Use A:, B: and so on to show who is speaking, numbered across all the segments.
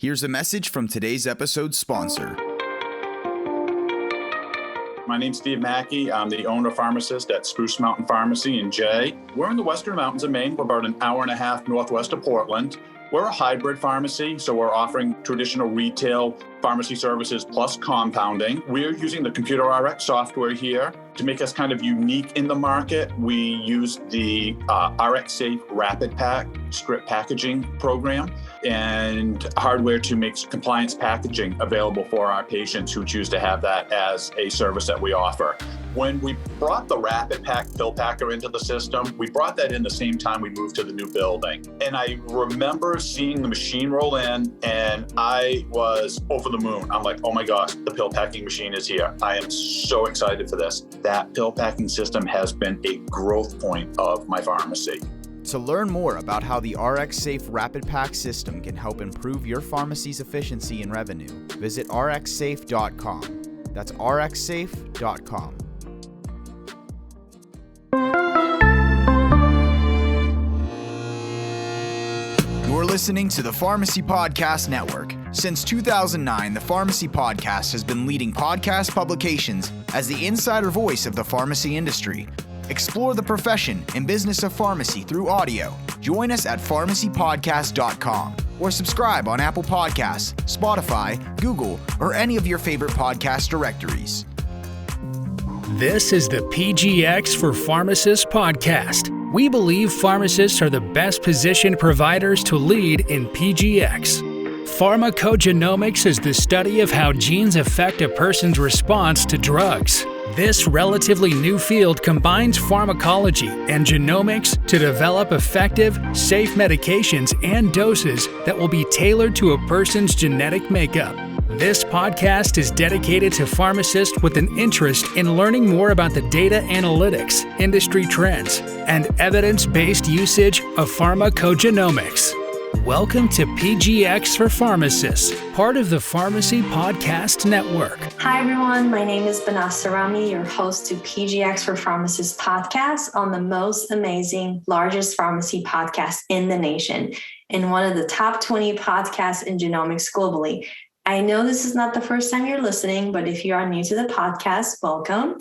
A: Here's a message from today's episode's sponsor.
B: My name's Steve Mackey. I'm the owner-pharmacist at Spruce Mountain Pharmacy in Jay. We're in the Western Mountains of Maine. We're about an hour and a half northwest of Portland. We're a hybrid pharmacy, so we're offering traditional retail pharmacy services plus compounding. We're using the computer RX software here to make us kind of unique in the market. We use the RX Safe Rapid Pack strip packaging program and hardware to make compliance packaging available for our patients who choose to have that as a service that we offer. When we brought the Rapid Pack pill packer into the system, we brought that in the same time we moved to the new building. And I remember seeing the machine roll in and I was over the moon. I'm like, oh my gosh, the pill packing machine is here. I am so excited for this. That pill packing system has been a growth point of my pharmacy.
A: To learn more about how the RX Safe Rapid Pack system can help improve your pharmacy's efficiency and revenue, visit rxsafe.com. That's rxsafe.com. You're listening to the Pharmacy Podcast Network. Since 2009, the Pharmacy Podcast has been leading podcast publications as the insider voice of the pharmacy industry. Explore the profession and business of pharmacy through audio. Join us at pharmacypodcast.com or subscribe on Apple Podcasts, Spotify, Google, or any of your favorite podcast directories.
C: This is the PGX for Pharmacists podcast. We believe pharmacists are the best positioned providers to lead in PGX. Pharmacogenomics is the study of how genes affect a person's response to drugs. This relatively new field combines pharmacology and genomics to develop effective, safe medications and doses that will be tailored to a person's genetic makeup. This podcast is dedicated to pharmacists with an interest in learning more about the data analytics, industry trends, and evidence-based usage of pharmacogenomics. Welcome to PGX for Pharmacists, part of the Pharmacy Podcast Network.
D: Hi, everyone. My name is Banasa Rami, your host to PGX for Pharmacists podcast on the most amazing, largest pharmacy podcast in the nation and one of the top 20 podcasts in genomics globally. I know this is not the first time you're listening, but if you are new to the podcast, welcome.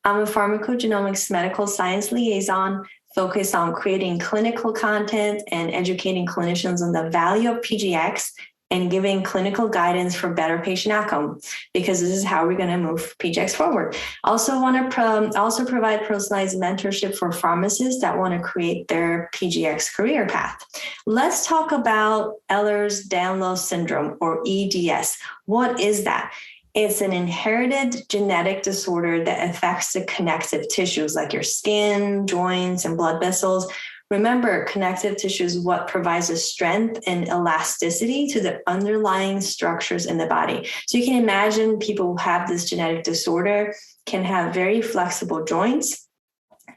D: I'm a pharmacogenomics medical science liaison focused on creating clinical content and educating clinicians on the value of PGX and giving clinical guidance for better patient outcome, because this is how we're going to move PGX forward. Also want to provide personalized mentorship for pharmacists that want to create their PGX career path. Let's talk about Ehlers-Danlos syndrome, or EDS. What is that? It's an inherited genetic disorder that affects the connective tissues like your skin, joints, and blood vessels. Remember, connective tissue is what provides the strength and elasticity to the underlying structures in the body. So you can imagine people who have this genetic disorder can have very flexible joints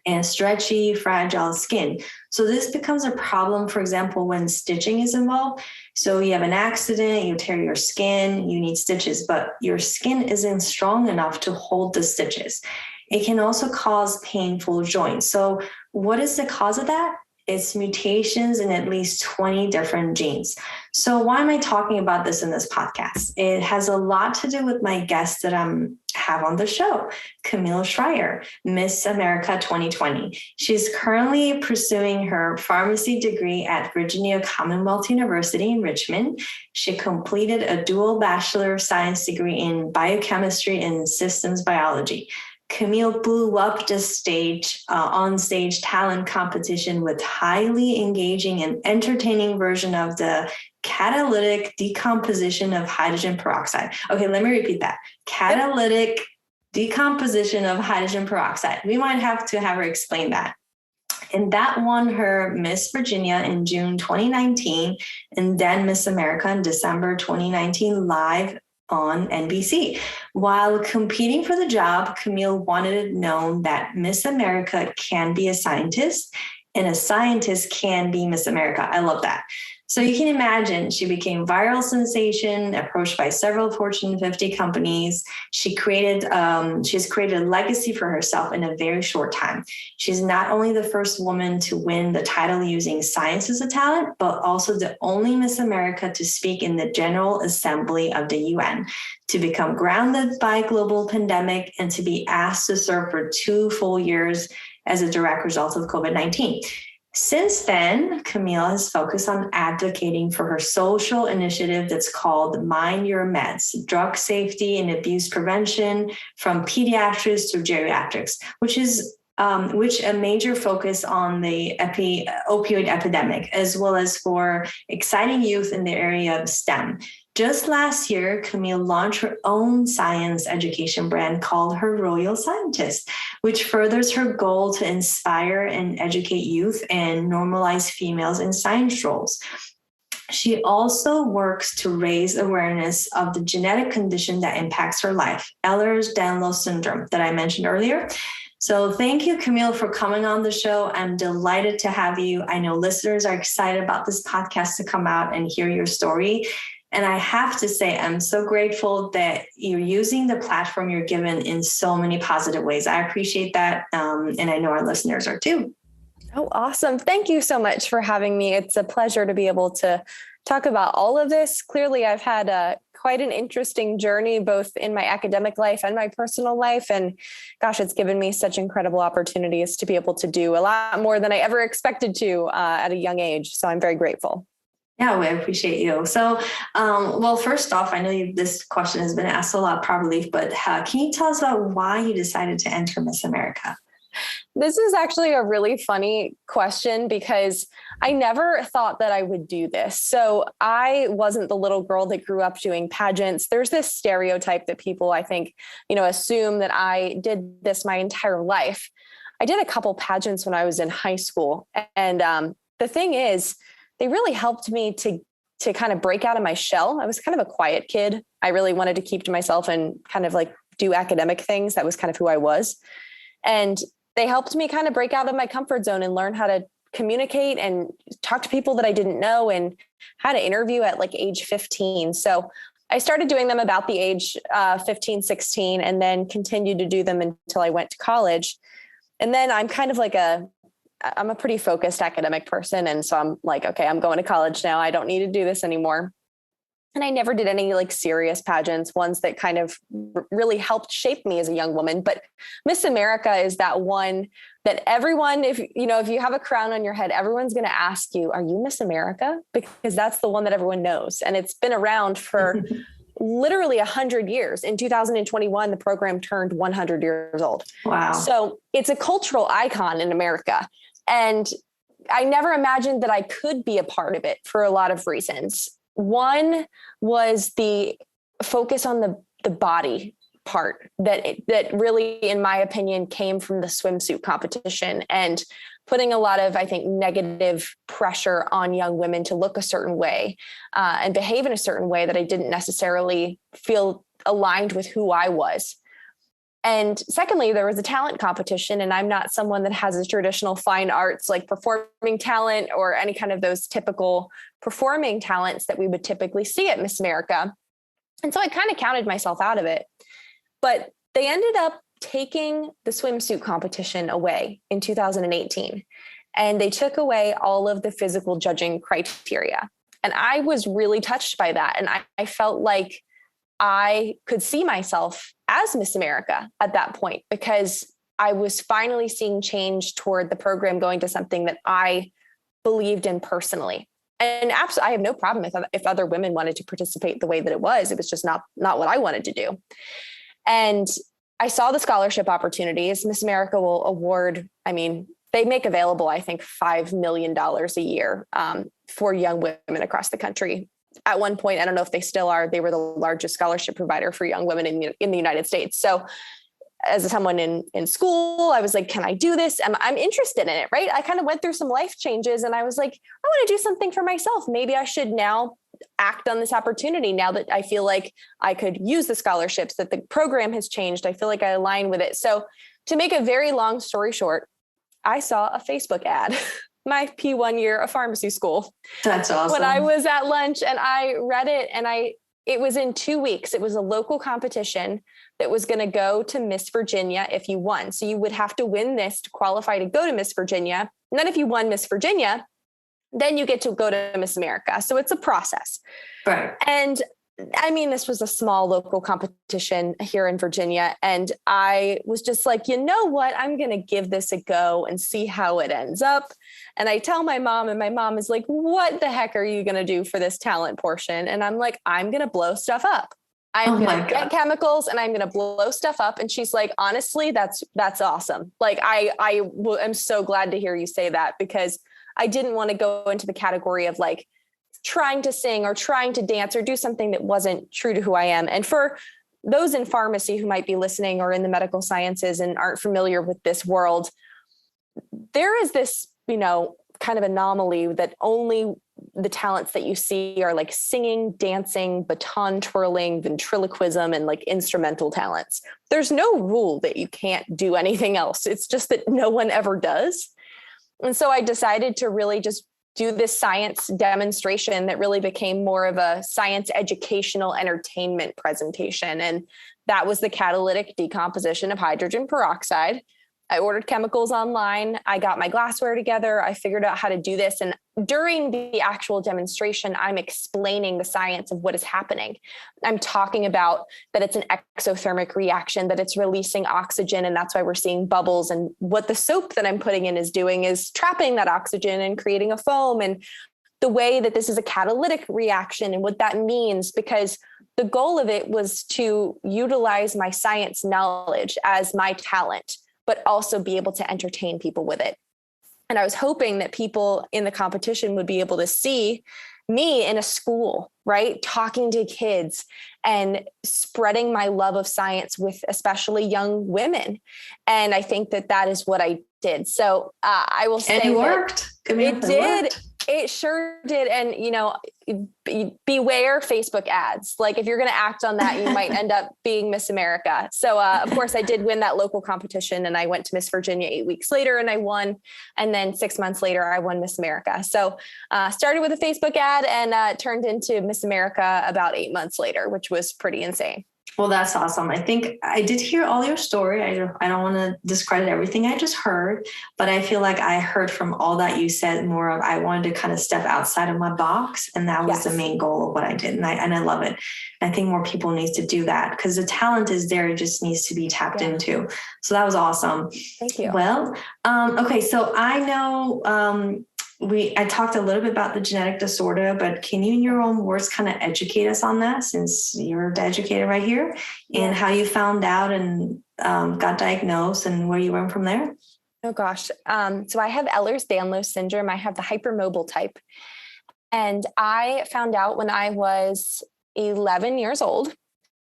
D: and stretchy, fragile skin. So this becomes a problem, for example, when stitching is involved. So you have an accident, you tear your skin, you need stitches, but your skin isn't strong enough to hold the stitches. It can also cause painful joints. So what is the cause of that? It's mutations in at least 20 different genes. So why am I talking about this in this podcast? It has a lot to do with my guest that I have on the show, Camille Shrier, Miss America 2020. She's currently pursuing her pharmacy degree at Virginia Commonwealth University in Richmond. She completed a dual Bachelor of Science degree in biochemistry and systems biology. Camille blew up the on-stage talent competition with highly engaging and entertaining version of the catalytic decomposition of hydrogen peroxide. Okay, let me repeat that. Catalytic decomposition of hydrogen peroxide. We might have to have her explain that. And that won her Miss Virginia in June 2019 and then Miss America in December 2019 live on NBC. While competing for the job, Camille wanted it known that Miss America can be a scientist and a scientist can be Miss America. I love that. So you can imagine she became viral sensation, approached by several Fortune 50 companies. She has created a legacy for herself in a very short time. She's not only the first woman to win the title using science as a talent, but also the only Miss America to speak in the General Assembly of the UN, to become grounded by global pandemic, and to be asked to serve for 2 full years as a direct result of COVID-19. Since then, Camille has focused on advocating for her social initiative that's called Mind Your Meds, drug safety and abuse prevention from pediatrics to geriatrics, which a major focus on the opioid epidemic, as well as for exciting youth in the area of STEM. Just last year, Camille launched her own science education brand called Her Royal Scientist, which furthers her goal to inspire and educate youth and normalize females in science roles. She also works to raise awareness of the genetic condition that impacts her life, Ehlers-Danlos syndrome, that I mentioned earlier. So thank you, Camille, for coming on the show. I'm delighted to have you. I know listeners are excited about this podcast to come out and hear your story. And I have to say, I'm so grateful that you're using the platform you're given in so many positive ways. I appreciate that. And I know our listeners are too.
E: Oh, awesome. Thank you so much for having me. It's a pleasure to be able to talk about all of this. Clearly, I've had quite an interesting journey, both in my academic life and my personal life. And gosh, it's given me such incredible opportunities to be able to do a lot more than I ever expected to at a young age. So I'm very grateful.
D: Yeah, we appreciate you. So, well, first off, I know this question has been asked a lot probably, but can you tell us about why you decided to enter Miss America?
E: This is actually a really funny question because I never thought that I would do this. So I wasn't the little girl that grew up doing pageants. There's this stereotype that people, I think, assume that I did this my entire life. I did a couple pageants when I was in high school. And the thing is, they really helped me to kind of break out of my shell. I was kind of a quiet kid. I really wanted to keep to myself and kind of like do academic things. That was kind of who I was. And they helped me kind of break out of my comfort zone and learn how to communicate and talk to people that I didn't know, and how to interview at like age 15. So I started doing them about the age 15, 16, and then continued to do them until I went to college. And then I'm kind of like I'm a pretty focused academic person. And so I'm like, okay, I'm going to college now. I don't need to do this anymore. And I never did any like serious pageants, ones that kind of really helped shape me as a young woman. But Miss America is that one that everyone, if you have a crown on your head, everyone's going to ask you, are you Miss America? Because that's the one that everyone knows. And it's been around for literally 100 years. In 2021, the program turned 100 years old.
D: Wow.
E: So it's a cultural icon in America. And I never imagined that I could be a part of it for a lot of reasons. One was the focus on the body part that really, in my opinion, came from the swimsuit competition and putting a lot of, I think, negative pressure on young women to look a certain way and behave in a certain way that I didn't necessarily feel aligned with who I was. And secondly, there was a talent competition, and I'm not someone that has a traditional fine arts like performing talent or any kind of those typical performing talents that we would typically see at Miss America. And so I kind of counted myself out of it. But they ended up taking the swimsuit competition away in 2018, and they took away all of the physical judging criteria. And I was really touched by that. And I felt like I could see myself as Miss America at that point, because I was finally seeing change toward the program going to something that I believed in personally. And absolutely, I have no problem if other women wanted to participate the way that it was. It was just not what I wanted to do. And I saw the scholarship opportunities. Miss America will award, they make available, I think, $5 million a year for young women across the country. At one point, I don't know if they still are, they were the largest scholarship provider for young women in the United States. So as someone in school, I was like, can I do this? I'm interested in it, right? I kind of went through some life changes and I was like, I want to do something for myself. Maybe I should now act on this opportunity now that I feel like I could use the scholarships, that the program has changed. I feel like I align with it. So to make a very long story short, I saw a Facebook ad. my P1 year of pharmacy school.
D: That's awesome.
E: When I was at lunch and I read it, and it was in 2 weeks. It was a local competition that was going to go to Miss Virginia if you won. So you would have to win this to qualify to go to Miss Virginia. And then if you won Miss Virginia, then you get to go to Miss America. So it's a process.
D: Right.
E: And I mean, this was a small local competition here in Virginia. And I was just like, you know what? I'm going to give this a go and see how it ends up. And I tell my mom, and my mom is like, what the heck are you going to do for this talent portion? And I'm like, I'm going to blow stuff up. I'm going to get chemicals and I'm going to blow stuff up. And she's like, honestly, that's awesome. Like, I am so glad to hear you say that, because I didn't want to go into the category of like trying to sing or trying to dance or do something that wasn't true to who I am. And for those in pharmacy who might be listening or in the medical sciences and aren't familiar with this world, there is this, kind of anomaly that only the talents that you see are like singing, dancing, baton twirling, ventriloquism, and like instrumental talents. There's no rule that you can't do anything else. It's just that no one ever does. And so I decided to really just do this science demonstration that really became more of a science educational entertainment presentation. And that was the catalytic decomposition of hydrogen peroxide. I ordered chemicals online. I got my glassware together. I figured out how to do this. And during the actual demonstration, I'm explaining the science of what is happening. I'm talking about that it's an exothermic reaction, that it's releasing oxygen, and that's why we're seeing bubbles. And what the soap that I'm putting in is doing is trapping that oxygen and creating a foam, and the way that this is a catalytic reaction and what that means, because the goal of it was to utilize my science knowledge as my talent, but also be able to entertain people with it. And I was hoping that people in the competition would be able to see me in a school, right? Talking to kids and spreading my love of science with especially young women. And I think that is what I did. So I will say
D: it worked.
E: It did. It sure did. And, beware Facebook ads. Like, if you're going to act on that, you might end up being Miss America. So, of course, I did win that local competition, and I went to Miss Virginia 8 weeks later and I won. And then 6 months later, I won Miss America. So started with a Facebook ad and turned into Miss America about 8 months later, which was pretty insane.
D: Well, that's awesome. I think I did hear all your story. I don't want to discredit everything I just heard, but I feel like I heard from all that you said more of, I wanted to kind of step outside of my box. And that was the main goal of what I did. And I love it. I think more people need to do that, because the talent is there. It just needs to be tapped into. So that was awesome.
E: Thank you.
D: Well, okay. So I know, I talked a little bit about the genetic disorder, but can you in your own words kind of educate us on that, since you're the educator right here, and how you found out and got diagnosed and where you went from there?
E: Oh gosh. So I have Ehlers-Danlos syndrome. I have the hypermobile type. And I found out when I was 11 years old.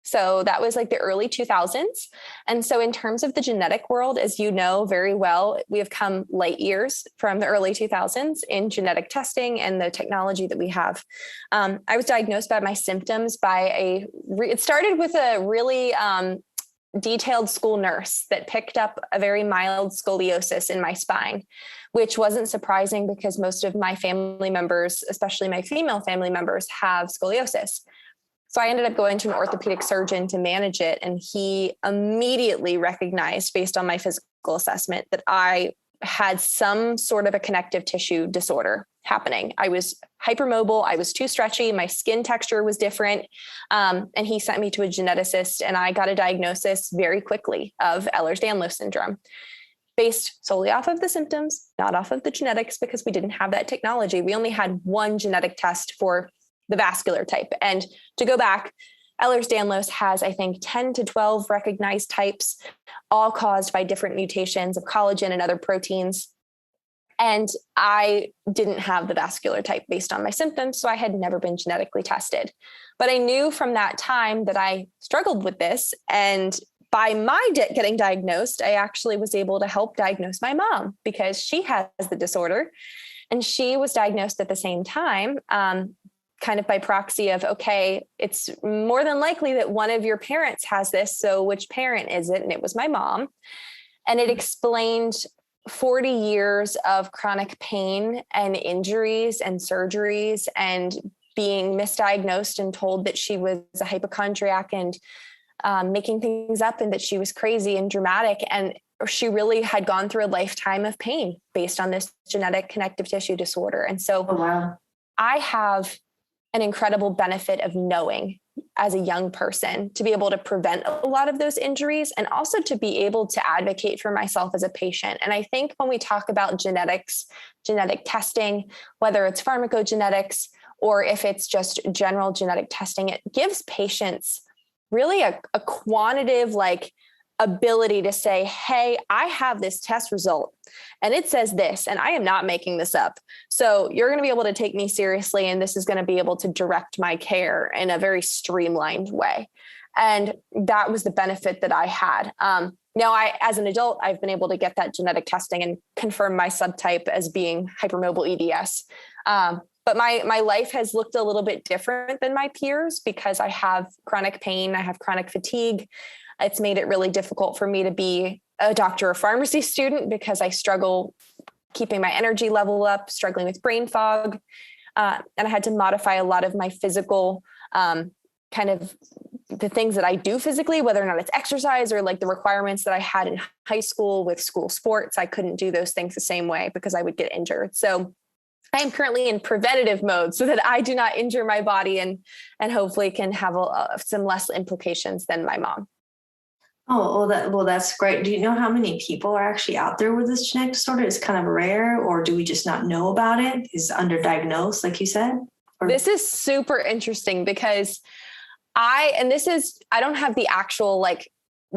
E: So that was like the early 2000s. And so in terms of the genetic world, as you know very well, we have come light years from the early 2000s in genetic testing and the technology that we have. I was diagnosed by my symptoms by it started with a really detailed school nurse that picked up a very mild scoliosis in my spine, which wasn't surprising because most of my family members, especially my female family members, have scoliosis. So I ended up going to an orthopedic surgeon to manage it. And he immediately recognized, based on my physical assessment, that I had some sort of a connective tissue disorder happening. I was hypermobile. I was too stretchy. My skin texture was different. And he sent me to a geneticist, and I got a diagnosis very quickly of Ehlers-Danlos syndrome, based solely off of the symptoms, not off of the genetics, because we didn't have that technology. We only had one genetic test for the vascular type. And to go back, Ehlers-Danlos has, I think, 10 to 12 recognized types, all caused by different mutations of collagen and other proteins. And I didn't have the vascular type based on my symptoms, so I had never been genetically tested. But I knew from that time that I struggled with this. And by my getting diagnosed, I actually was able to help diagnose my mom, because she has the disorder. And she was diagnosed at the same time, kind of by proxy of, okay, it's more than likely that one of your parents has this. So which parent is it? And it was my mom. And it explained 40 years of chronic pain and injuries and surgeries and being misdiagnosed and told that she was a hypochondriac and making things up and that she was crazy and dramatic. And she really had gone through a lifetime of pain based on this genetic connective tissue disorder. And so I have an incredible benefit of knowing as a young person to be able to prevent a lot of those injuries and also to be able to advocate for myself as a patient. And I think when we talk about genetics, genetic testing, whether it's pharmacogenetics or if it's just general genetic testing, it gives patients really a quantitative ability to say, hey, I have this test result and it says this, and I am not making this up. So you're going to be able to take me seriously. And this is going to be able to direct my care in a very streamlined way. And that was the benefit that I had. Now, as an adult, I've been able to get that genetic testing and confirm my subtype as being hypermobile EDS. But my life has looked a little bit different than my peers because I have chronic pain. I have chronic fatigue. It's made it really difficult for me to be a doctor of pharmacy student because I struggle keeping my energy level up, struggling with brain fog. And I had to modify a lot of my physical kind of the things that I do physically, whether or not it's exercise or like the requirements that I had in high school with school sports. I couldn't do those things the same way because I would get injured. So I am currently in preventative mode so that I do not injure my body and hopefully can have some less implications than my mom.
D: Oh, well, that's great. Do you know how many people are actually out there with this genetic disorder? It's kind of rare, or do we just not know about it? Is it underdiagnosed, like you said? Or-
E: This is super interesting because I don't have the actual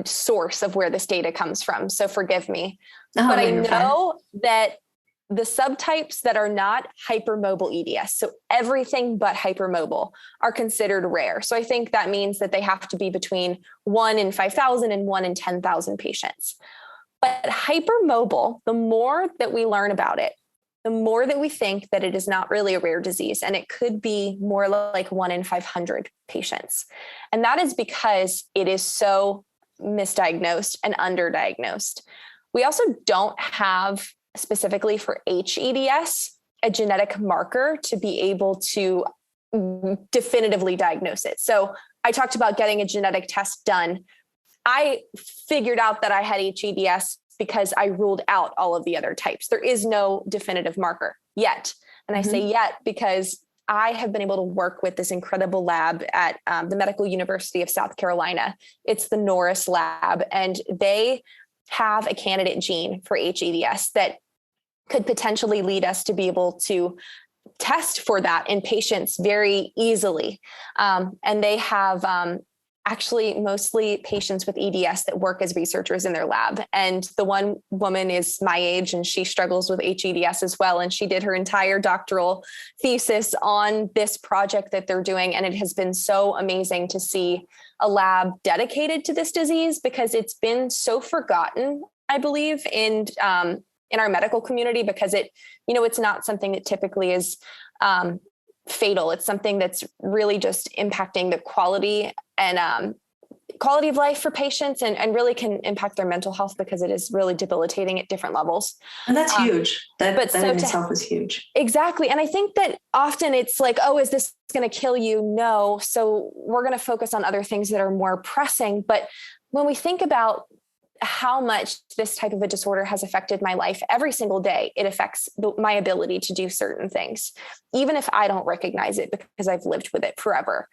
E: source of where this data comes from. So forgive me, but I know that the subtypes that are not hypermobile EDS, so everything but hypermobile, are considered rare. So I think that means that they have to be between 1 in 5,000 and 1 in 10,000 patients. But hypermobile, the more that we learn about it, the more that we think that it is not really a rare disease, and it could be more like 1 in 500 patients. And that is because it is so misdiagnosed and underdiagnosed. We also don't have, specifically for HEDS, a genetic marker to be able to definitively diagnose it. So I talked about getting a genetic test done. I figured out that I had HEDS because I ruled out all of the other types. There is no definitive marker yet. And I say yet because I have been able to work with this incredible lab at the Medical University of South Carolina. It's the Norris lab, and they have a candidate gene for HEDS that could potentially lead us to be able to test for that in patients very easily. And they have actually mostly patients with EDS that work as researchers in their lab. And the one woman is my age and she struggles with HEDS as well. And she did her entire doctoral thesis on this project that they're doing. And it has been so amazing to see a lab dedicated to this disease because it's been so forgotten, I believe, in our medical community because it's not something that typically is fatal. It's something that's really just impacting the quality of life for patients and really can impact their mental health because it is really debilitating at different levels.
D: And that's huge. That in itself is huge.
E: Exactly. And I think that often it's like, oh, is this going to kill you? No. So we're going to focus on other things that are more pressing. But when we think about how much this type of a disorder has affected my life every single day, it affects my ability to do certain things, even if I don't recognize it because I've lived with it forever.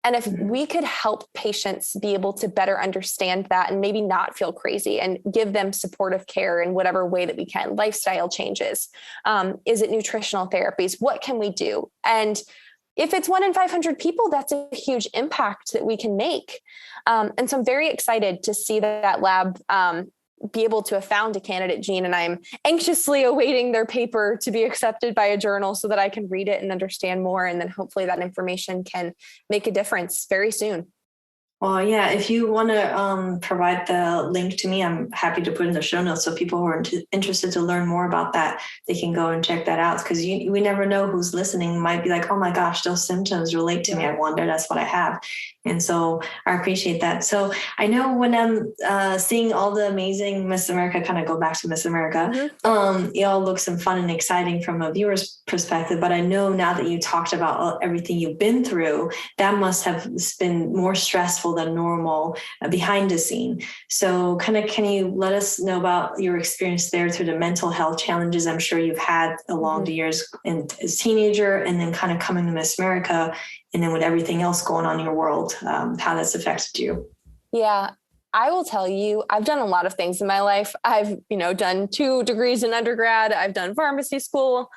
E: And if we could help patients be able to better understand that and maybe not feel crazy and give them supportive care in whatever way that we can, lifestyle changes, is it nutritional therapies? What can we do? And if it's 1 in 500 people, that's a huge impact that we can make. And so I'm very excited to see that lab be able to have found a candidate gene, and I'm anxiously awaiting their paper to be accepted by a journal so that I can read it and understand more. And then hopefully that information can make a difference very soon.
D: Well, yeah, if you want to provide the link to me, I'm happy to put in the show notes. So people who are interested to learn more about that, they can go and check that out. Because we never know who's listening might be like, oh my gosh, those symptoms relate to me. I wonder, that's what I have. And so I appreciate that. So I know when I'm seeing all the amazing Miss America, kind of go back to Miss America, it all looks and fun and exciting from a viewer's perspective. But I know now that you talked about everything you've been through, that must have been more stressful than normal behind the scene. So can you let us know about your experience there through the mental health challenges I'm sure you've had along the years as a teenager, and then kind of coming to Miss America, and then with everything else going on in your world, how that's affected you?
E: Yeah, I will tell you, I've done a lot of things in my life. I've, done 2 degrees in undergrad. I've done pharmacy school.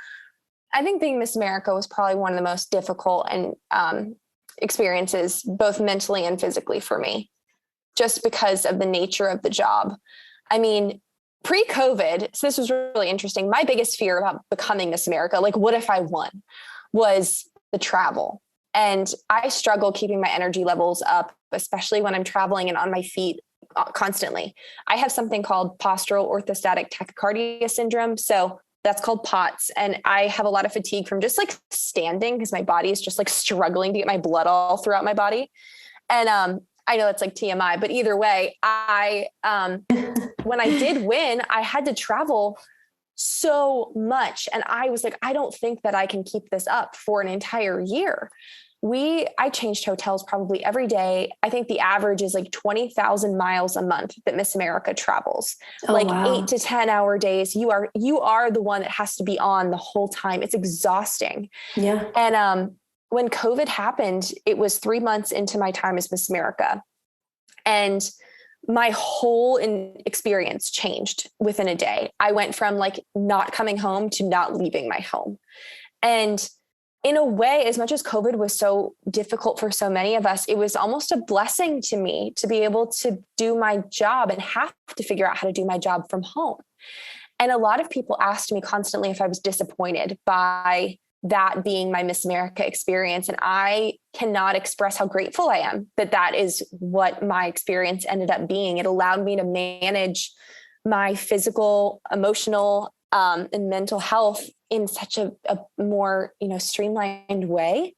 E: I think being Miss America was probably one of the most difficult and experiences, both mentally and physically for me, just because of the nature of the job. I mean, pre-COVID, so this was really interesting. My biggest fear about becoming Miss America, like what if I won, was the travel. And I struggle keeping my energy levels up, especially when I'm traveling and on my feet constantly. I have something called postural orthostatic tachycardia syndrome. So that's called POTS. And I have a lot of fatigue from just like standing, because my body is just like struggling to get my blood all throughout my body. And I know that's like TMI, but either way, I when I did win, I had to travel so much. And I was like, I don't think that I can keep this up for an entire year. I changed hotels probably every day. I think the average is like 20,000 miles a month that Miss America travels, 8 to 10 hour days. You are the one that has to be on the whole time. It's exhausting.
D: Yeah.
E: And when COVID happened, it was 3 months into my time as Miss America. And my whole experience changed within a day. I went from like not coming home to not leaving my home. And in a way, as much as COVID was so difficult for so many of us, it was almost a blessing to me to be able to do my job and have to figure out how to do my job from home. And a lot of people asked me constantly if I was disappointed by that being my Miss America experience. And I cannot express how grateful I am that that is what my experience ended up being. It allowed me to manage my physical, emotional, and mental health in such a more, streamlined way.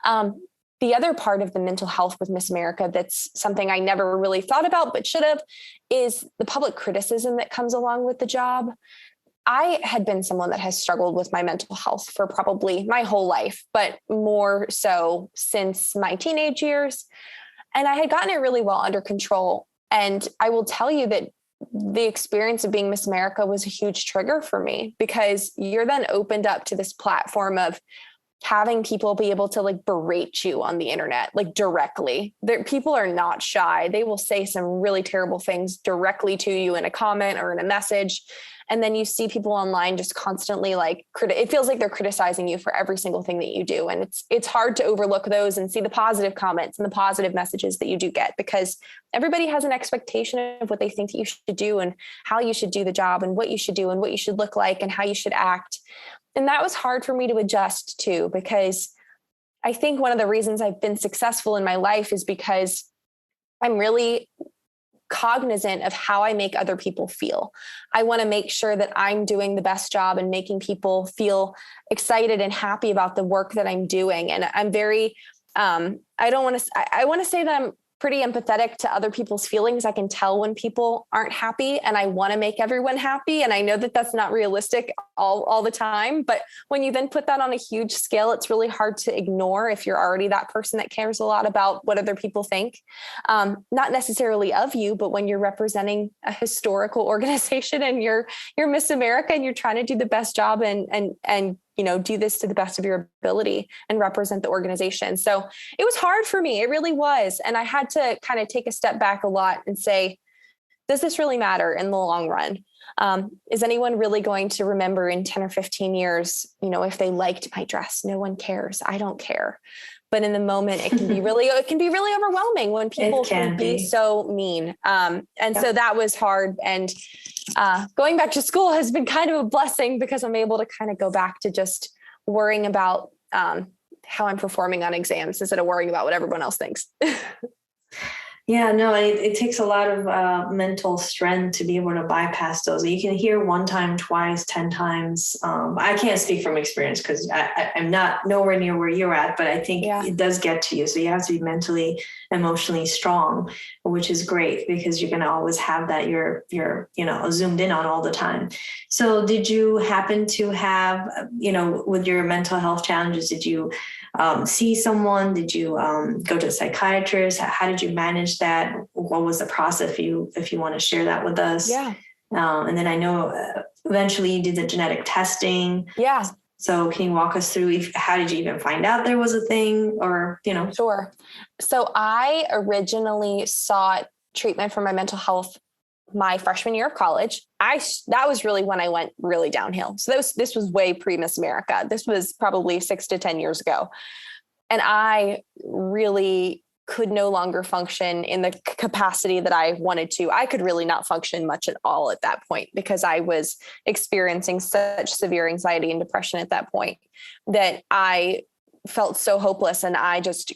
E: The other part of the mental health with Miss America that's something I never really thought about, but should have, is the public criticism that comes along with the job. I had been someone that has struggled with my mental health for probably my whole life, but more so since my teenage years. And I had gotten it really well under control. And I will tell you that the experience of being Miss America was a huge trigger for me, because you're then opened up to this platform of having people be able to like berate you on the internet, like directly. People are not shy. They will say some really terrible things directly to you in a comment or in a message. And then you see people online just constantly like, it feels like they're criticizing you for every single thing that you do. And it's hard to overlook those and see the positive comments and the positive messages that you do get, because everybody has an expectation of what they think that you should do and how you should do the job and what you should do and what you should look like and how you should act. And that was hard for me to adjust to, because I think one of the reasons I've been successful in my life is because I'm really cognizant of how I make other people feel. I want to make sure that I'm doing the best job and making people feel excited and happy about the work that I'm doing. And I'm very, I want to say that I'm pretty empathetic to other people's feelings. I can tell when people aren't happy, and I want to make everyone happy. And I know that that's not realistic all the time, but when you then put that on a huge scale, it's really hard to ignore if you're already that person that cares a lot about what other people think. Not necessarily of you, but when you're representing a historical organization and you're Miss America and you're trying to do the best job and do this to the best of your ability and represent the organization. So it was hard for me. It really was. And I had to kind of take a step back a lot and say, does this really matter in the long run? Is anyone really going to remember in 10 or 15 years, if they liked my dress? No one cares. I don't care. But in the moment, it can be really overwhelming when people can be so mean. So that was hard. And going back to school has been kind of a blessing, because I'm able to kind of go back to just worrying about how I'm performing on exams instead of worrying about what everyone else thinks.
D: Yeah, no, it takes a lot of mental strength to be able to bypass those. You can hear one time, twice, 10 times. I can't speak from experience because I'm not nowhere near where you're at, but I think it does get to you. So you have to be mentally, emotionally strong, which is great because you're going to always have that you're zoomed in on all the time. So did you happen to have, with your mental health challenges, did you see someone? Did you go to a psychiatrist? How did you manage that? What was the process? If you want to share that with us.
E: Yeah.
D: And then I know eventually you did the genetic testing.
E: Yeah.
D: So can you walk us through how did you even find out there was a thing or,
E: Sure. So I originally sought treatment for my mental health my freshman year of college. That was really when I went really downhill. So this was way pre-Miss America. This was probably 6 to 10 years ago. And I really could no longer function in the capacity that I wanted to. I could really not function much at all at that point because I was experiencing such severe anxiety and depression at that point that I felt so hopeless and I just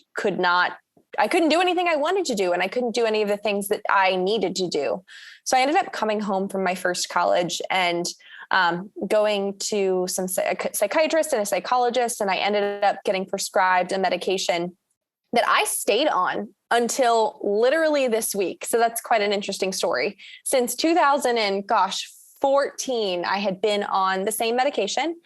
E: I couldn't do anything I wanted to do. And I couldn't do any of the things that I needed to do. So I ended up coming home from my first college and going to some psychiatrist and a psychologist. And I ended up getting prescribed a medication that I stayed on until literally this week. So that's quite an interesting story. Since 2014, I had been on the same medication.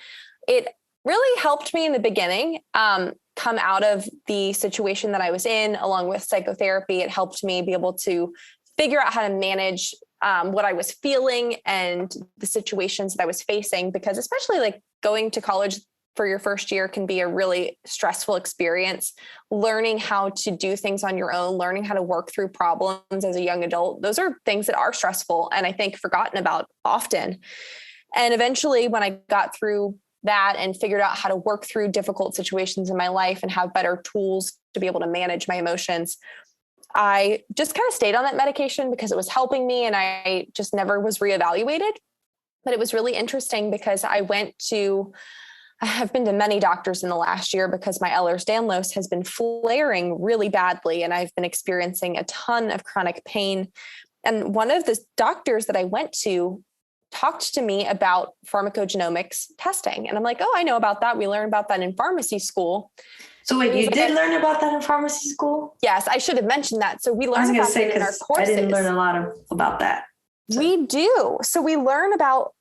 E: It really helped me in the beginning come out of the situation that I was in, along with psychotherapy. It helped me be able to figure out how to manage what I was feeling and the situations that I was facing, because especially like going to college for your first year can be a really stressful experience. Learning how to do things on your own, learning how to work through problems as a young adult. Those are things that are stressful and I think forgotten about often. And eventually when I got through that and figured out how to work through difficult situations in my life and have better tools to be able to manage my emotions, I just kind of stayed on that medication because it was helping me and I just never was reevaluated. But it was really interesting because I have been to many doctors in the last year because my Ehlers-Danlos has been flaring really badly and I've been experiencing a ton of chronic pain. And one of the doctors that I went to talked to me about pharmacogenomics testing. And I'm like, oh, I know about that. We learned about that in pharmacy school.
D: So wait, you did learn about that in pharmacy school?
E: Yes, I should have mentioned that. So we learned about that in our courses.
D: I didn't learn a lot about that.
E: So. We do. So we learn about,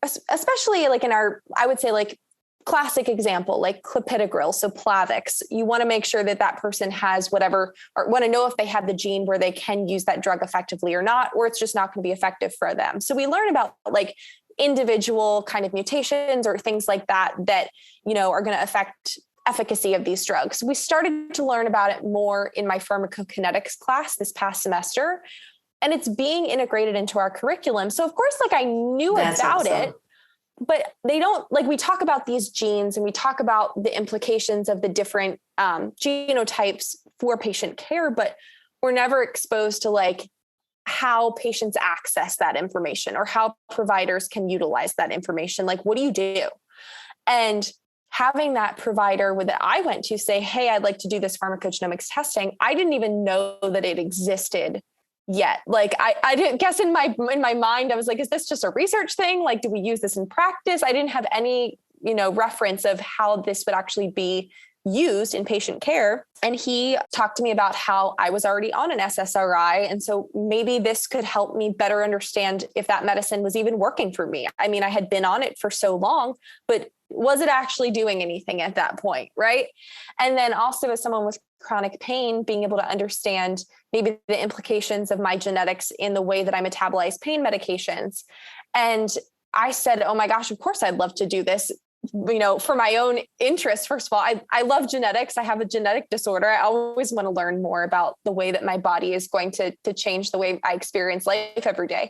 E: especially like in our, I would say like classic example, like clopidogrel, so Plavix. You want to make sure that that person has whatever, or want to know if they have the gene where they can use that drug effectively or not, or it's just not going to be effective for them. So we learn about like individual kind of mutations or things like that, are going to affect efficacy of these drugs. We started to learn about it more in my pharmacokinetics class this past semester, and it's being integrated into our curriculum. So of course, like I knew about it, but they don't, like we talk about these genes and we talk about the implications of the different genotypes for patient care, but we're never exposed to like how patients access that information or how providers can utilize that information. Like, what do you do? And having that provider that I went to say, hey, I'd like to do this pharmacogenomics testing. I didn't even know that it existed yet. Like I didn't guess in my mind, I was like, is this just a research thing? Like, do we use this in practice? I didn't have any, reference of how this would actually be used in patient care. And he talked to me about how I was already on an SSRI. And so maybe this could help me better understand if that medicine was even working for me. I mean, I had been on it for so long, but was it actually doing anything at that point? Right. And then also as someone with chronic pain, being able to understand maybe the implications of my genetics in the way that I metabolize pain medications. And I said, oh my gosh, of course I'd love to do this, for my own interest. First of all, I love genetics. I have a genetic disorder. I always want to learn more about the way that my body is going to change the way I experience life every day.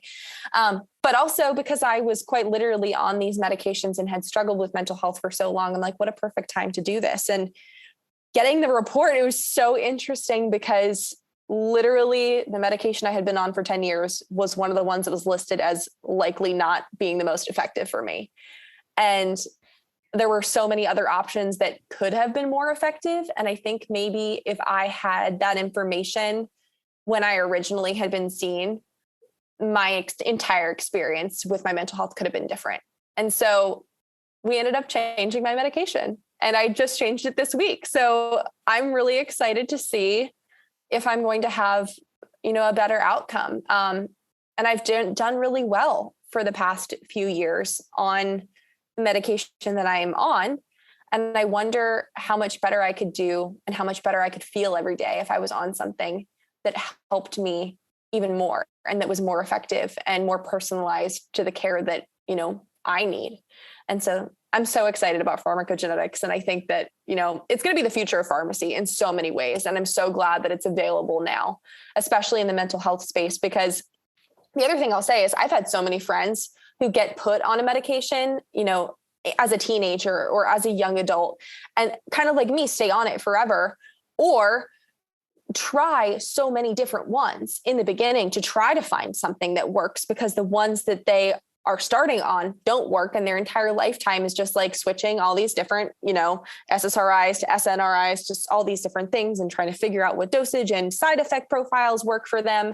E: But also because I was quite literally on these medications and had struggled with mental health for so long. I'm like, what a perfect time to do this. And getting the report, it was so interesting because literally the medication I had been on for 10 years was one of the ones that was listed as likely not being the most effective for me. And there were so many other options that could have been more effective. And I think maybe if I had that information when I originally had been seen, my entire experience with my mental health could have been different. And so we ended up changing my medication, and I just changed it this week. So I'm really excited to see if I'm going to have, a better outcome. And I've done really well for the past few years on the medication that I am on. And I wonder how much better I could do and how much better I could feel every day if I was on something that helped me even more and that was more effective and more personalized to the care that, I need. And so I'm so excited about pharmacogenetics. And I think that, it's going to be the future of pharmacy in so many ways. And I'm so glad that it's available now, especially in the mental health space, because the other thing I'll say is I've had so many friends who get put on a medication, as a teenager or as a young adult, and kind of like me, stay on it forever, or try so many different ones in the beginning to try to find something that works, because the ones that they are starting on don't work, and their entire lifetime is just like switching all these different, SSRIs to SNRIs, just all these different things, and trying to figure out what dosage and side effect profiles work for them.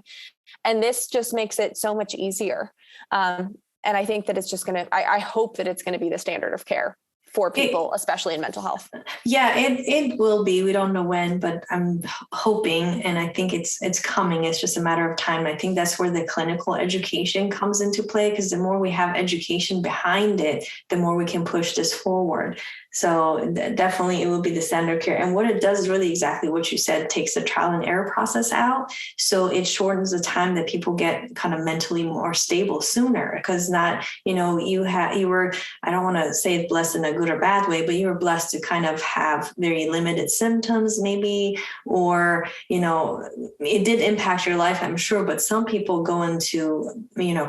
E: And this just makes it so much easier. And I think that it's just I hope that it's going to be the standard of care for people, especially in mental health.
D: Yeah, it will be. We don't know when, but I'm hoping, and I think it's coming. It's just a matter of time. I think that's where the clinical education comes into play, because the more we have education behind it, the more we can push this forward. So definitely it will be the standard care. And what it does is really exactly what you said, takes the trial and error process out. So it shortens the time that people get kind of mentally more stable sooner, because not, you were, I don't want to say it blessed in a good or bad way, but you were blessed to kind of have very limited symptoms maybe, or, it did impact your life, I'm sure, but some people go into,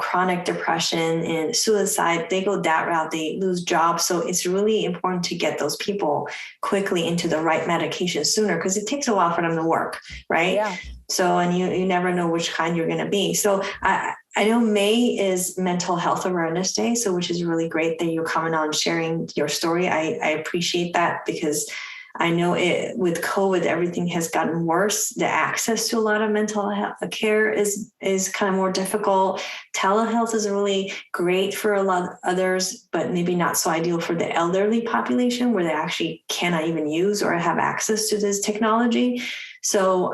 D: chronic depression and suicide. They go that route, they lose jobs. So it's really important to get those people quickly into the right medication sooner, because it takes a while for them to work, right? Yeah. So, and you never know which kind you're going to be. So I know May is Mental Health Awareness Day, so which is really great that you're coming on sharing your story. I appreciate that, because I know with COVID, everything has gotten worse. The access to a lot of mental health care is kind of more difficult. Telehealth is really great for a lot of others, but maybe not so ideal for the elderly population, where they actually cannot even use or have access to this technology. So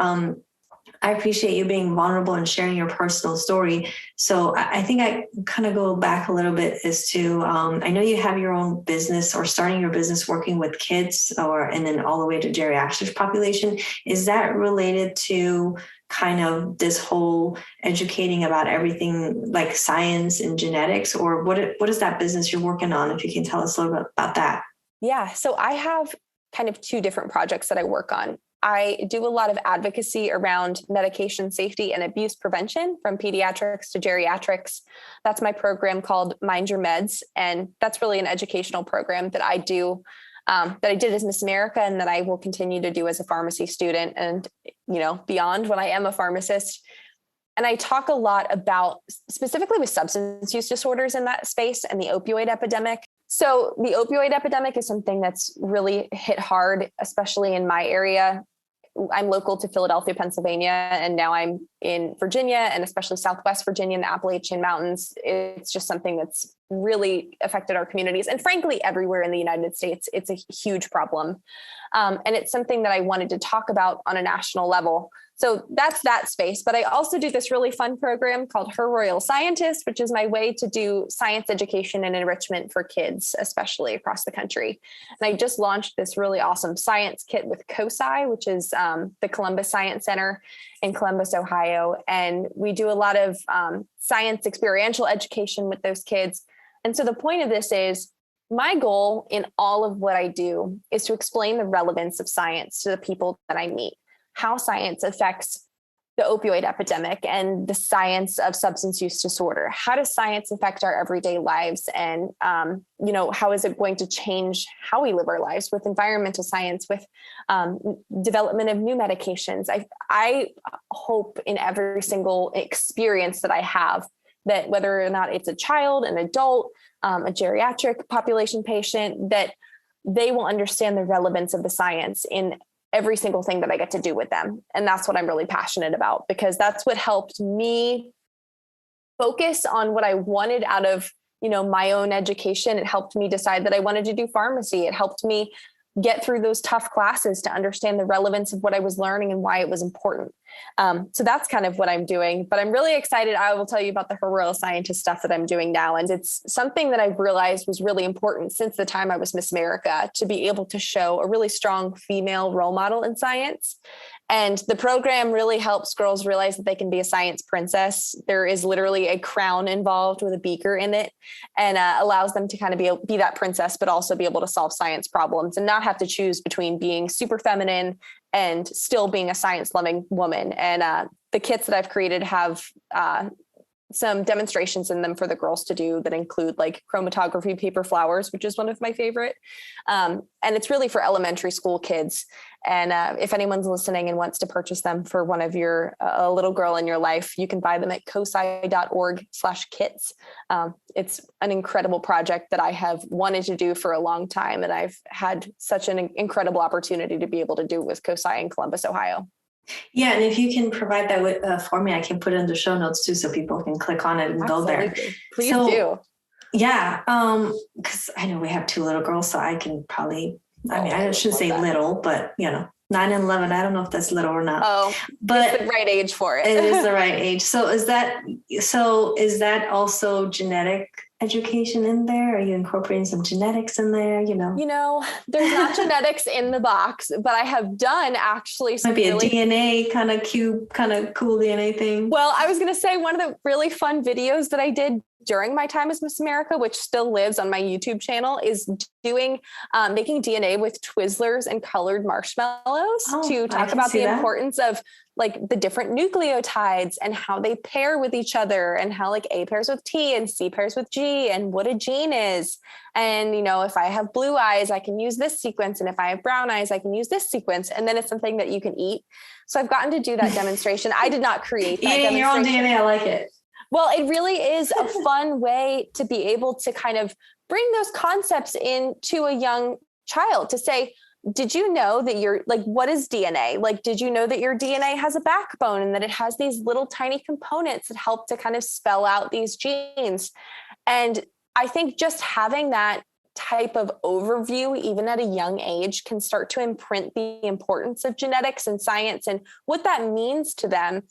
D: I appreciate you being vulnerable and sharing your personal story. So I think I kind of go back a little bit as to, I know you have your own business, or starting your business working with kids, and then all the way to geriatric population. Is that related to kind of this whole educating about everything like science and genetics, or what is that business you're working on? If you can tell us a little bit about that.
E: Yeah. So I have kind of two different projects that I work on. I do a lot of advocacy around medication safety and abuse prevention, from pediatrics to geriatrics. That's my program called Mind Your Meds. And that's really an educational program that I do, that I did as Miss America, and that I will continue to do as a pharmacy student and, beyond when I am a pharmacist. And I talk a lot about, specifically with substance use disorders in that space, and the opioid epidemic. So the opioid epidemic is something that's really hit hard, especially in my area. I'm local to Philadelphia, Pennsylvania, and now I'm in Virginia, and especially Southwest Virginia and the Appalachian Mountains. It's just something that's really affected our communities. And frankly, everywhere in the United States, it's a huge problem. And it's something that I wanted to talk about on a national level. So that's that space. But I also do this really fun program called Her Royal Scientist, which is my way to do science education and enrichment for kids, especially across the country. And I just launched this really awesome science kit with COSI, which is the Columbus Science Center in Columbus, Ohio. And we do a lot of science experiential education with those kids. And so the point of this is, my goal in all of what I do is to explain the relevance of science to the people that I meet, how science affects the opioid epidemic and the science of substance use disorder. How does science affect our everyday lives? And, how is it going to change how we live our lives with environmental science, with development of new medications? I hope in every single experience that I have, that whether or not it's a child, an adult, a geriatric population patient, that they will understand the relevance of the science in every single thing that I get to do with them. And that's what I'm really passionate about, because that's what helped me focus on what I wanted out of, my own education. It helped me decide that I wanted to do pharmacy. It helped me get through those tough classes to understand the relevance of what I was learning and why it was important. So that's kind of what I'm doing, but I'm really excited. I will tell you about the Royal Scientist stuff that I'm doing now. And it's something that I've realized was really important since the time I was Miss America, to be able to show a really strong female role model in science. And the program really helps girls realize that they can be a science princess. There is literally a crown involved with a beaker in it, and allows them to kind of be that princess, but also be able to solve science problems and not have to choose between being super feminine and still being a science loving woman. And the kits that I've created have some demonstrations in them for the girls to do that include like chromatography paper flowers, which is one of my favorite. And it's really for elementary school kids. And if anyone's listening and wants to purchase them for one of your a little girl in your life, you can buy them at cosi.org/kits. It's an incredible project that I have wanted to do for a long time. And I've had such an incredible opportunity to be able to do with COSI in Columbus, Ohio.
D: Yeah, and if you can provide that for me, I can put it in the show notes too, so people can click on it and go there.
E: Please do.
D: Yeah, because I know we have 2 little girls, so I can probably. I shouldn't say little, but 9 and 11. I don't know if that's little or not.
E: Oh, but it's the right age for it.
D: It is the right age. So is that also genetic education in there? Are you incorporating some genetics in there?
E: There's not genetics in the box, but I have done actually some
D: might be a DNA kind of cool DNA thing.
E: Well, I was going to say one of the really fun videos that I did during my time as Miss America, which still lives on my YouTube channel, is doing making DNA with Twizzlers and colored marshmallows to talk about the importance of like the different nucleotides and how they pair with each other, and how like A pairs with T and C pairs with G, and what a gene is. And, if I have blue eyes, I can use this sequence. And if I have brown eyes, I can use this sequence. And then it's something that you can eat. So I've gotten to do that demonstration. I did not create that
D: demonstration. Your own DNA. I like it.
E: Well, it really is a fun way to be able to kind of bring those concepts into a young child, to say, did you know that what is DNA? Like, did you know that your DNA has a backbone and that it has these little tiny components that help to kind of spell out these genes? And I think just having that type of overview, even at a young age, can start to imprint the importance of genetics and science and what that means to them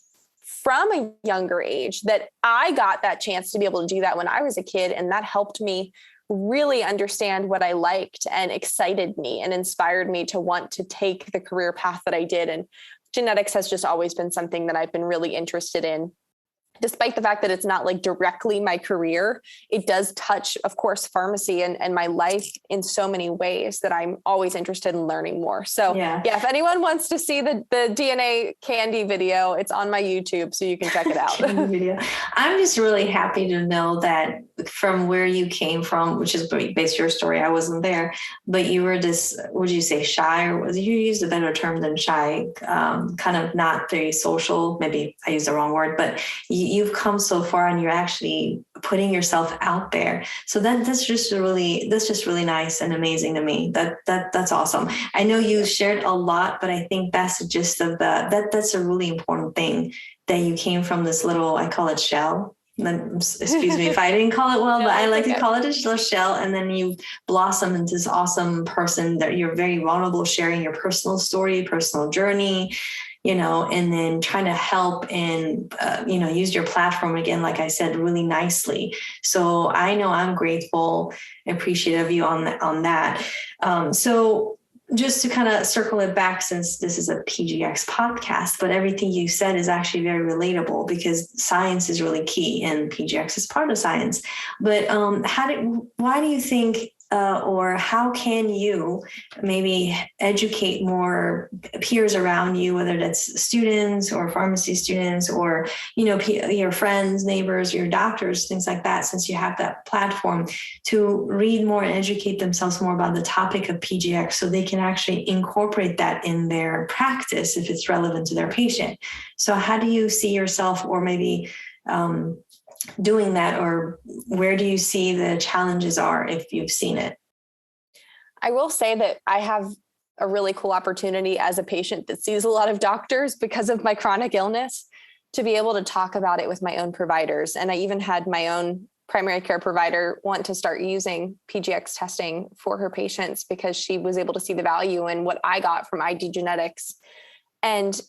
E: from a younger age. That I got that chance to be able to do that when I was a kid. And that helped me really understand what I liked and excited me and inspired me to want to take the career path that I did. And genetics has just always been something that I've been really interested in. Despite the fact that it's not like directly my career, it does touch, of course, pharmacy and my life in so many ways that I'm always interested in learning more. So yeah, if anyone wants to see the DNA candy video, it's on my YouTube, so you can check it out.
D: Video. I'm just really happy to know that from where you came from, which is based your story, I wasn't there, but you were this, would you say shy, or was you used a better term than shy, kind of not very social, maybe I used the wrong word, but you've come so far and you're actually putting yourself out there. So that's just really nice and amazing to me. That's awesome. I know you shared a lot, but I think that's the gist of that's a really important thing, that you came from this little, I call it shell. Excuse me if I didn't call it well, but I like to call it a little shell. And then you blossom into this awesome person that you're very vulnerable, sharing your personal story, personal journey, and then trying to help and, use your platform again, like I said, really nicely. So I know I'm grateful, appreciative of you on that. So just to kind of circle it back, since this is a PGX podcast, but everything you said is actually very relatable, because science is really key and PGX is part of science. But why do you think, or how can you maybe educate more peers around you, whether that's students or pharmacy students or, your friends, neighbors, your doctors, things like that, since you have that platform, to read more and educate themselves more about the topic of PGX, so they can actually incorporate that in their practice if it's relevant to their patient. So how do you see yourself, or maybe doing that, or where do you see the challenges are if you've seen it?
E: I will say that I have a really cool opportunity as a patient that sees a lot of doctors because of my chronic illness to be able to talk about it with my own providers. And I even had my own primary care provider want to start using PGX testing for her patients because she was able to see the value in what I got from ID genetics. And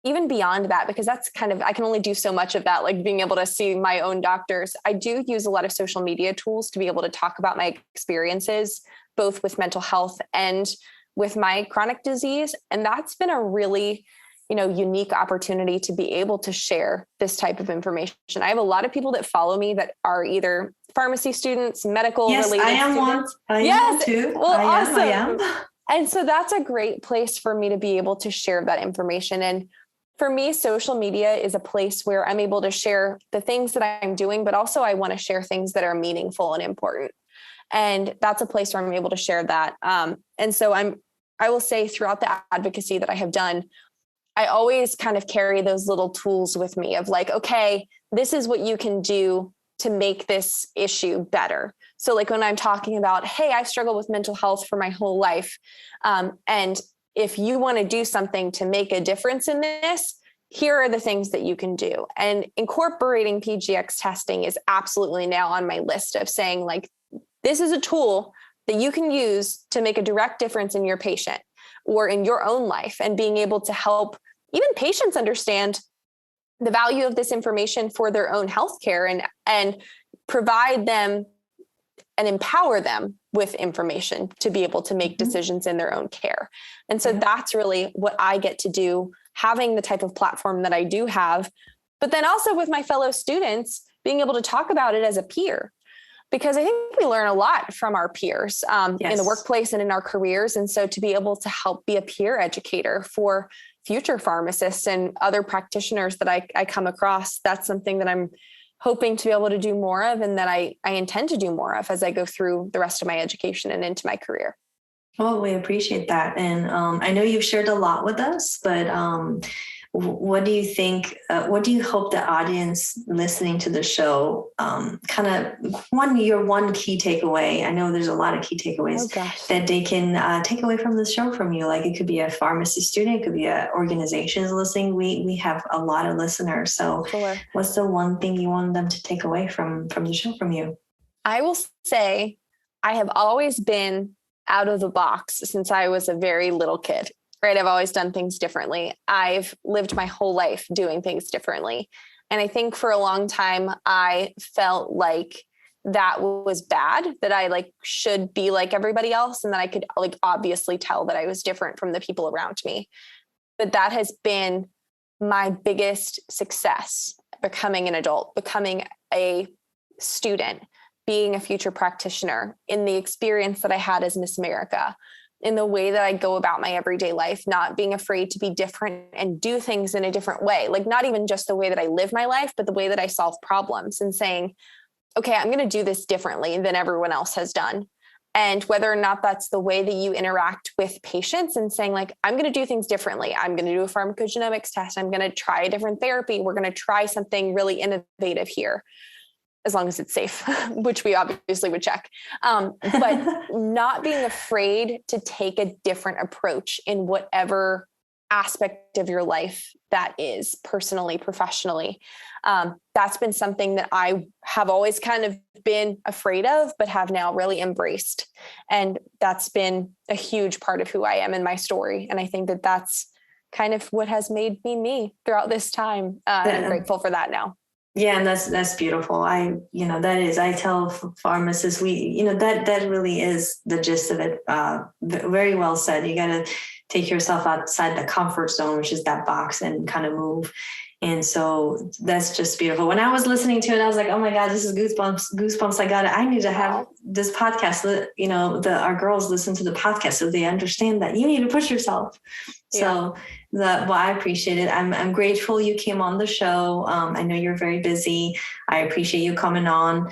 E: even beyond that, because that's kind of, I can only do so much of that, like being able to see my own doctors. I do use a lot of social media tools to be able to talk about my experiences, both with mental health and with my chronic disease. And that's been a really, unique opportunity to be able to share this type of information. I have a lot of people that follow me that are either pharmacy students, medical related
D: I am
E: students.
D: One. I am too.
E: Well, awesome.
D: I am.
E: And so that's a great place for me to be able to share that information. And for me, social media is a place where I'm able to share the things that I'm doing, but also I want to share things that are meaningful and important. And that's a place where I'm able to share that. And so I will say throughout the advocacy that I have done, I always kind of carry those little tools with me of like, okay, this is what you can do to make this issue better. So like when I'm talking about, hey, I've struggled with mental health for my whole life. And if you want to do something to make a difference in this, here are the things that you can do. And incorporating PGX testing is absolutely now on my list of saying like, this is a tool that you can use to make a direct difference in your patient or in your own life, and being able to help even patients understand the value of this information for their own healthcare and provide them and empower them with information to be able to make decisions in their own care. And so that's really what I get to do, having the type of platform that I do have, but then also with my fellow students, being able to talk about it as a peer. Because I think we learn a lot from our peers in the workplace and in our careers. And so to be able to help be a peer educator for future pharmacists and other practitioners that I come across, that's something that I'm hoping to be able to do more of, and that I intend to do more of as I go through the rest of my education and into my career.
D: Well, we appreciate that. And I know you've shared a lot with us, but what do you think, what do you hope the audience listening to the show, your one key takeaway? I know there's a lot of key takeaways that they can take away from the show from you. Like it could be a pharmacy student, it could be organizations listening. We have a lot of listeners. So what's the one thing you want them to take away from the show from you?
E: I will say I have always been out of the box since I was a very little kid. Right. I've always done things differently. I've lived my whole life doing things differently. And I think for a long time, I felt like that was bad, that I should be like everybody else. And that I could obviously tell that I was different from the people around me. But that has been my biggest success, becoming an adult, becoming a student, being a future practitioner, in the experience that I had as Miss America, in the way that I go about my everyday life, not being afraid to be different and do things in a different way. Like not even just the way that I live my life, but the way that I solve problems, and saying, okay, I'm going to do this differently than everyone else has done. And whether or not that's the way that you interact with patients, and saying like, I'm going to do things differently. I'm going to do a pharmacogenomics test. I'm going to try a different therapy. We're going to try something really innovative here, as long as it's safe, which we obviously would check. But not being afraid to take a different approach in whatever aspect of your life that is, personally, professionally. That's been something that I have always kind of been afraid of, but have now really embraced. And that's been a huge part of who I am in my story. And I think that that's kind of what has made me throughout this time. And I'm grateful for that now.
D: Yeah. And that's beautiful. I tell pharmacists, that really is the gist of it. Very well said. You got to take yourself outside the comfort zone, which is that box, and kind of move. And so that's just beautiful. When I was listening to it, I was like, oh my God, this is goosebumps. I got it. I need to have this podcast. Our girls listen to the podcast so they understand that you need to push yourself. So I appreciate it. I'm grateful you came on the show. I know you're very busy. I appreciate you coming on,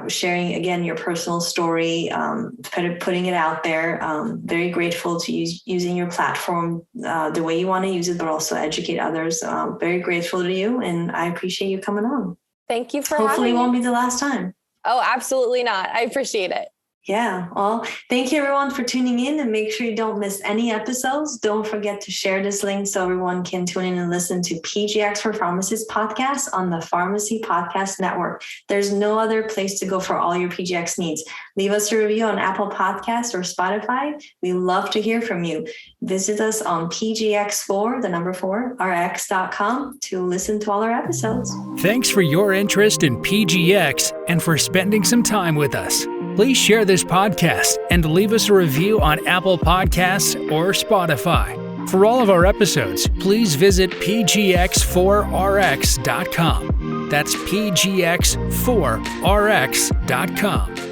D: sharing again your personal story, putting it out there. Very grateful to using your platform the way you want to use it, but also educate others. Very grateful to you, and I appreciate you coming on.
E: Thank you for
D: Hopefully
E: having me.
D: It won't be the last time.
E: Oh, absolutely not. I appreciate it.
D: Yeah. Well, thank you everyone for tuning in, and make sure you don't miss any episodes. Don't forget to share this link so everyone can tune in and listen to PGX for Pharmacists podcast on the Pharmacy Podcast Network. There's no other place to go for all your PGX needs. Leave us a review on Apple Podcasts or Spotify. We love to hear from you. Visit us on pgx4rx.com to listen to all our episodes.
C: Thanks for your interest in PGX and for spending some time with us. Please share this podcast and leave us a review on Apple Podcasts or Spotify. For all of our episodes, please visit pgx4rx.com. That's pgx4rx.com.